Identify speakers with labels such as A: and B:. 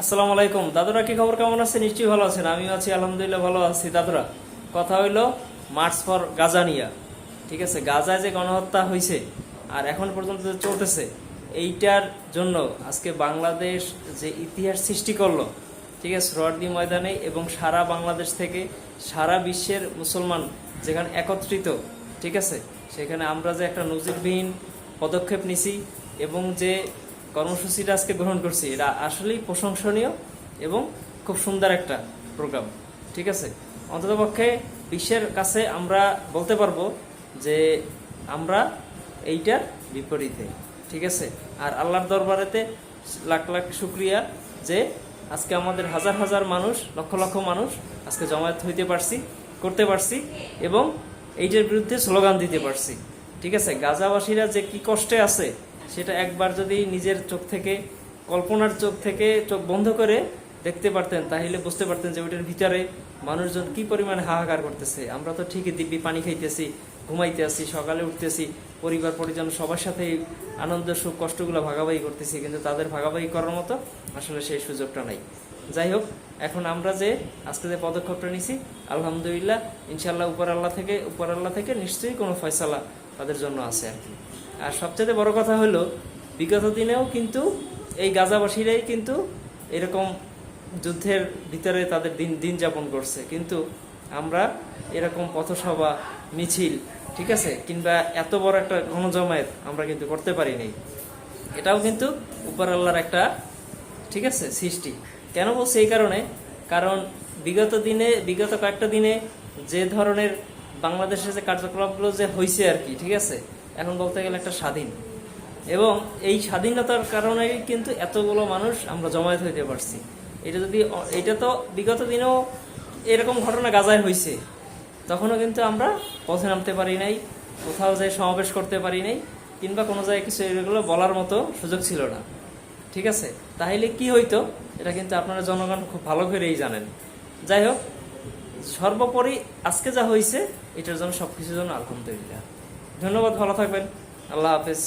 A: আসসালামু আলাইকুম দাদুরা, কি খবর? কেমন আছে? নিশ্চয়ই ভালো আছেন। আমিও আছি, আলহামদুলিল্লাহ ভালো আছি। দাদুরা, কথা হইলো মার্চ ফর গাজা নিয়া। ঠিক আছে, গাজায় যে গণহত্যা হয়েছে আর এখন পর্যন্ত যে চলতেছে, এইটার জন্য আজকে বাংলাদেশ যে ইতিহাস সৃষ্টি করলো, ঠিক আছে, সোহরাওয়ার্দী ময়দানে এবং সারা বাংলাদেশ থেকে সারা বিশ্বের মুসলমান যেখানে একত্রিত, ঠিক আছে, সেখানে আমরা যে একটা নজিরবিহীন পদক্ষেপ নিছি এবং যে কর্মসূচিটা আজকে গ্রহণ করছি, এটা আসলেই প্রশংসনীয় এবং খুব সুন্দর একটা প্রোগ্রাম। ঠিক আছে, অন্ততপক্ষে বিশ্বের কাছে আমরা বলতে পারবো যে আমরা এইটার বিপরীতে। ঠিক আছে, আর আল্লাহর দরবারেতে লাখ লাখ শুক্রিয়া যে আজকে আমাদের হাজার হাজার মানুষ, লক্ষ লক্ষ মানুষ আজকে জমায়েত হইতে পারছি, করতে পারছি এবং এইটার বিরুদ্ধে স্লোগান দিতে পারছি। ঠিক আছে, গাজাবাসীরা যে কি কষ্টে আছে সেটা একবার যদি নিজের চোখ থেকে, কল্পনার চোখ থেকে চোখ বন্ধ করে দেখতে পারতেন, তাহলে বুঝতে পারতেন যে ওইটার ভিতরে মানুষজন কি পরিমাণে হাহাকার করতেছে। আমরা তো ঠিকই দিব্যি পানি খাইতেছি, ঘুমাইতে আসি, সকালে উঠতেছি, পরিবার পরিজন সবার সাথে আনন্দ সুখ কষ্টগুলো ভাগাভাগি করতেছি, কিন্তু তাদের ভাগাভাগি করার মতো আসলে সেই সুযোগটা নাই। যাই হোক, এখন আমরা যে আজকে যে পদক্ষেপটা নিছি, আলহামদুলিল্লাহ, ইনশাল্লাহ উপর আল্লাহ থেকে নিশ্চয়ই কোনো ফয়সালা তাদের জন্য আছে আর কি। আর সবচেয়ে বড় কথা হলো, বিগত দিনেও কিন্তু এই গাজাবাসীরাই কিন্তু এরকম যুদ্ধের ভিতরে তাদের দিন যাপন করছে, কিন্তু আমরা এরকম পথসভা, মিছিল, ঠিক আছে, কিংবা এত বড় একটা গণজমায়েত আমরা কিন্তু করতে পারিনি। এটাও কিন্তু উপর আল্লাহর একটা, ঠিক আছে, সৃষ্টি। কেন বলছি? এই কারণে, কারণ বিগত কয়েকটা দিনে যে ধরনের বাংলাদেশের যে কার্যকলাপগুলো যে হয়েছে আর কি, ঠিক আছে, এখন বলতে গেলে একটা স্বাধীন, এবং এই স্বাধীনতার কারণেই কিন্তু এতগুলো মানুষ আমরা জমায়েত হইতে পারছি। এটা তো বিগত দিনেও এরকম ঘটনা গাজায় হয়েছে, তখনও কিন্তু আমরা পথে নামতে পারি নাই, কোথাও যাই সমাবেশ করতে পারি নাই, কিংবা কোনো জায়গায় কিছু এগুলো বলার মতো সুযোগ ছিল না। ঠিক আছে, তাহলে কি হইতো এটা কিন্তু আপনারা জনগণ খুব ভালো করেই জানেন। যাই হোক, সর্বোপরি আজকে যা হয়েছে এটার জন্য সবকিছুর জন্য আলহামদুলিল্লাহ। ধন্যবাদ, ভালো থাকবেন, আল্লাহ হাফেজ।